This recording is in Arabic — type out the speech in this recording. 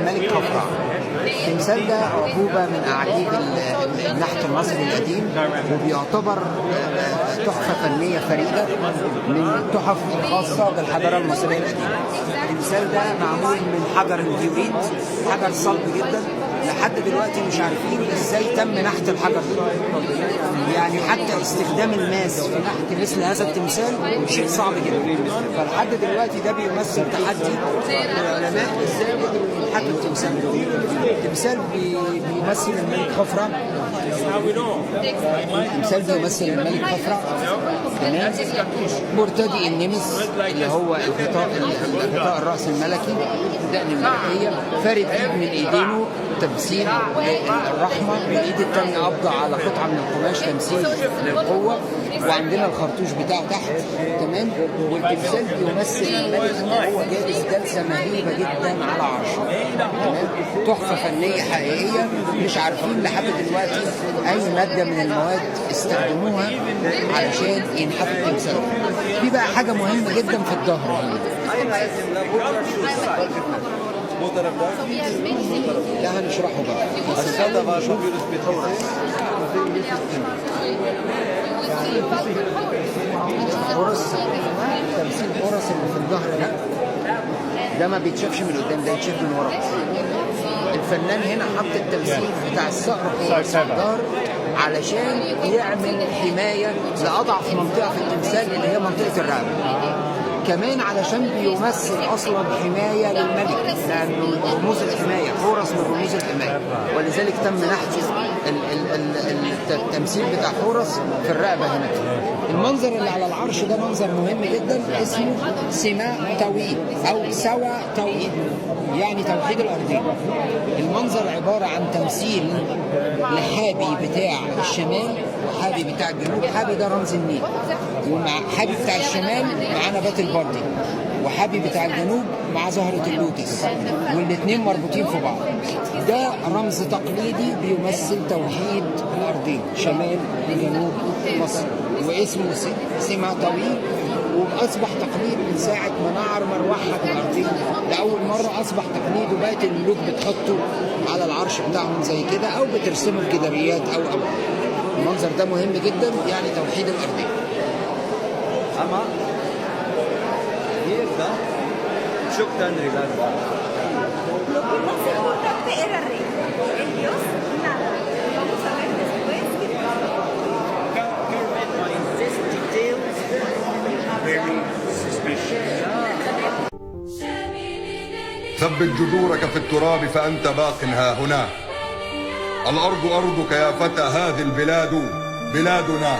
الملك خفرع. التمثال ده أعجوبة من أعاجيب النحت المصري القديم، وبيعتبر تحفة فنية فريدة من التحف الخاصة بالحضارة المصرية القديمة. التمثال ده معمول من حجر الديوريت، حجر صلب جدا. لحد دلوقتي مش عارفين ازاي تم نحت الحجر ده، يعني حتى استخدام الماس في نحت مثل هذا التمثال شيء صعب جدا. فلحد دلوقتي ده بيمثل تحدي للعلماء ازاي يقدروا ينحتوا التمثال. التمثال بيمثل الملك خفرع. التمثال بيمثل الملك خفرع، تمام. مرتدي النمس اللي هو غطاء الراس الملكي، الدقن الملكيه، فارد ايد من ايدينه تمثيل للرحمه، بالايد الثانيه قبضه على قطعه من القماش تمثيل للقوه، وعندنا الخرطوش بتاعه تحت، تمام. والتمثال بيمثل الملك وهو جالس جلسه مهيبه جدا على عرشه، تمام. تحفه فنيه حقيقيه، مش عارفين لحد دلوقتي اي ماده من المواد استخدموها علشان ينحتوا التمثال. في بقى حاجه مهمه جدا في الظهر هنا، ده هنشرحه بقى. الحرس، تمثيل الحرس اللي في الظهر ده ما بيتشافش من قدام، ده يتشاف من ورا. الفنان هنا حط التمثيل بتاع الصقر في الظهر علشان يعمل حماية لأضعف منطقة في التمثال اللي هي منطقة الرقبة. كمان علشان بيمثل اصلا حمايه للملك، لانه رموز الحمايه، حورس من رموز الحمايه، ولذلك تم نحت التمثيل بتاع حورس في الرقبه هنا. المنظر اللي على العرش ده منظر مهم جدا، اسمه سماء توحيد او سوا توحيد، يعني توحيد الارضين. المنظر عباره عن تمثيل لحابي بتاع الشمال وحابي بتاع الجنوب. حابي ده رمز النيل، ومع حابي بتاع الشمال مع نبات البردي، وحابي بتاع الجنوب مع زهرة اللوتس، والاثنين مربوطين في بعض. ده رمز تقليدي بيمثل توحيد الأرضين، شمال وجنوب مصر، واسمه سماء طويل. وأصبح تقليد من ساعة ما نعر مروحة الأرضين لأول مرة، أصبح تقليد، وبقت الملوك بتحطه على العرش بتاعهم زي كده، أو بترسمه في جداريات أو المنظر ده مهم جدا، يعني توحيد الأرضين. Ama diğeri de çoktan rigarda. Lo que más importante era rey. El Dios, nada. Vamos a ver después que Carved by this details very suspicious. ثبت جذورك في التراب فأنت باق ها هنا. الأرض أرضك يا فتى، هذه البلاد بلادنا.